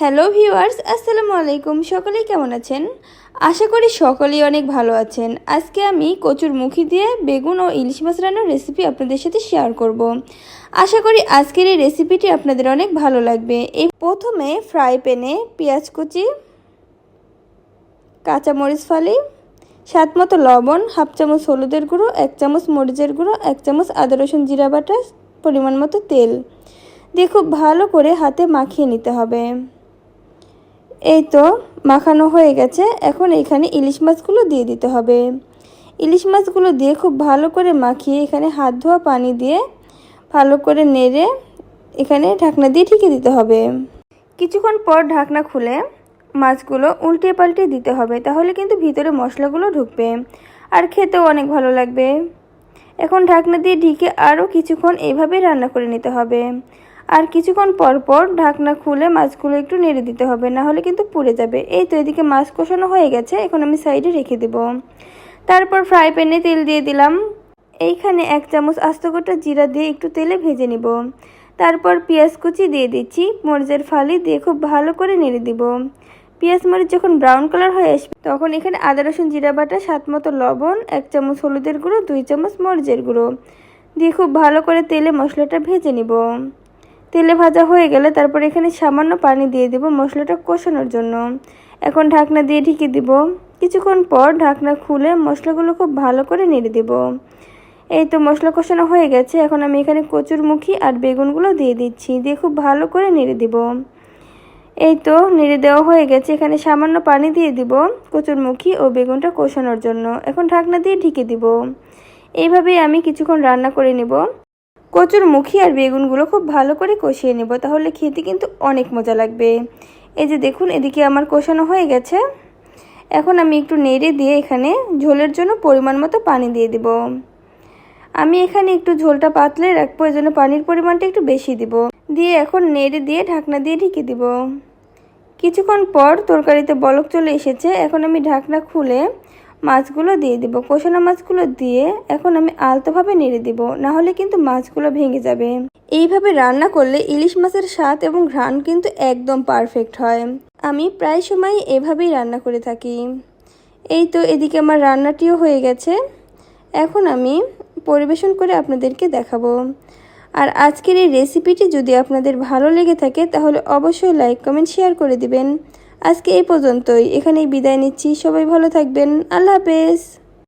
Hello viewers, আসসালামু আলাইকুম। সকলেই কেমন আছেন? আশা করি সকলেই অনেক ভালো আছেন। আজকে আমি কচুর মুখি দিয়ে বেগুন ও ইলিশ মাছ রান্নার রেসিপি আপনাদের সাথে শেয়ার করব। আশা করি আজকের এই রেসিপিটি আপনাদের অনেক ভালো লাগবে। এই প্রথমে ফ্রাই প্যানে পেঁয়াজ কুচি, কাঁচামরিচ ফালি, স্বাদ মতো লবণ, হাফ চামচ হলুদের গুঁড়ো, 1 চামচ মরিচের গুঁড়ো, 1 চামচ আদা রসুন জিরা বাটা, পরিমাণ মতো তেল দিয়ে খুব ভালো করে হাতে মাখিয়ে নিতে হবে। এই তো মাখানো হয়ে গেছে। এখন এখানে ইলিশ মাছগুলো দিয়ে দিতে হবে। ইলিশ মাছগুলো দিয়ে খুব ভালো করে মাখিয়ে এখানে হাত ধোয়া পানি দিয়ে ভালো করে নেড়ে এখানে ঢাকনা দিয়ে ঢেকে দিতে হবে। কিছুক্ষণ পর ঢাকনা খুলে মাছগুলো উল্টে পাল্টে দিতে হবে, তাহলে কিন্তু ভিতরে মশলাগুলো ঢুকবে আর খেতেও অনেক ভালো লাগবে। এখন ঢাকনা দিয়ে ঢেকে আরও কিছুক্ষণ এইভাবে রান্না করে নিতে হবে। আর কিছুক্ষণ পর পর ঢাকনা খুলে মাছগুলো একটু নেড়ে দিতে হবে, না হলে কিন্তু পুড়ে যাবে। এই তো এদিকে মাছ কষানো হয়ে গেছে, এখন আমি সাইডে রেখে দেব। তারপর ফ্রাই প্যানে তেল দিয়ে দিলাম। এইখানে 1 চামচ আস্ত গোটা জিরা দিয়ে একটু তেলে ভেজে নিব। তারপর পেঁয়াজ কুচি দিয়ে দিচ্ছি, মরিচের ফালি দিয়ে খুব ভালো করে নেড়ে দিব। পেঁয়াজ মরিচ যখন ব্রাউন কালার হয়ে আসবে তখন এখানে আদা রসুন জিরা বাটা, স্বাদ মতো লবণ, 1 চামচ হলুদের গুঁড়ো, 2 চামচ মরিচের গুঁড়ো দিয়ে খুব ভালো করে তেলে মশলাটা ভেজে নিব। তেলে ভাজা হয়ে গেলে তারপর এখানে সামান্য পানি দিয়ে দেব মশলাটা কষানোর জন্য। এখন ঢাকনা দিয়ে ঢেকে দিব। কিছুক্ষণ পর ঢাকনা খুলে মশলাগুলো খুব ভালো করে নেড়ে দেব। এই তো মশলা কষানো হয়ে গেছে। এখন আমি এখানে কচুর মুখি আর বেগুনগুলো দিয়ে দিচ্ছি, দিয়ে খুব ভালো করে নেড়ে দেব। এই তো নেড়ে দেওয়া হয়ে গেছে। এখানে সামান্য পানি দিয়ে দিব কচুর মুখি ও বেগুনটা কষানোর জন্য। এখন ঢাকনা দিয়ে ঢেকে দিব। এইভাবেই আমি কিছুক্ষণ রান্না করে নিব। কচুর মুখি আর বেগুনগুলো খুব ভালো করে কষিয়ে নেব, তাহলে খেতে কিন্তু অনেক মজা লাগবে। এই যে দেখুন, এদিকে আমার কষানো হয়ে গেছে। এখন আমি একটু নেড়ে দিয়ে এখানে ঝোলের জন্য পরিমাণ মতো পানি দিয়ে দিব। আমি এখানে একটু ঝোলটা পাতলে রাখবো, এই জন্য পানির পরিমাণটা একটু বেশি দিব। দিয়ে এখন নেড়ে দিয়ে ঢাকনা দিয়ে ঢেকে দিব। কিছুক্ষণ পর তরকারিতে বলক চলে এসেছে। এখন আমি ঢাকনা খুলে মাছগুলো দিয়ে দিব। কষানো মাছগুলো দিয়ে এখন আমি আলতোভাবে নেড়ে দিব, না হলে কিন্তু মাছগুলো ভেঙে যাবে। এইভাবে রান্না করলে ইলিশ মাছের স্বাদ এবং ঘ্রাণ কিন্তু একদম পারফেক্ট হয়। আমি প্রায় সময় এভাবেই রান্না করে থাকি। এই তো এদিকে আমার রান্নাটিও হয়ে গেছে। এখন আমি পরিবেশন করে আপনাদেরকে দেখাবো। আর আজকের এই রেসিপিটি যদি আপনাদের ভালো লেগে থাকে তাহলে অবশ্যই লাইক কমেন্ট শেয়ার করে দিবেন। আজকে এই পর্যন্তই, এখানেই বিদায় নিচ্ছি। সবাই ভালো থাকবেন। আল্লাহ হাফেজ।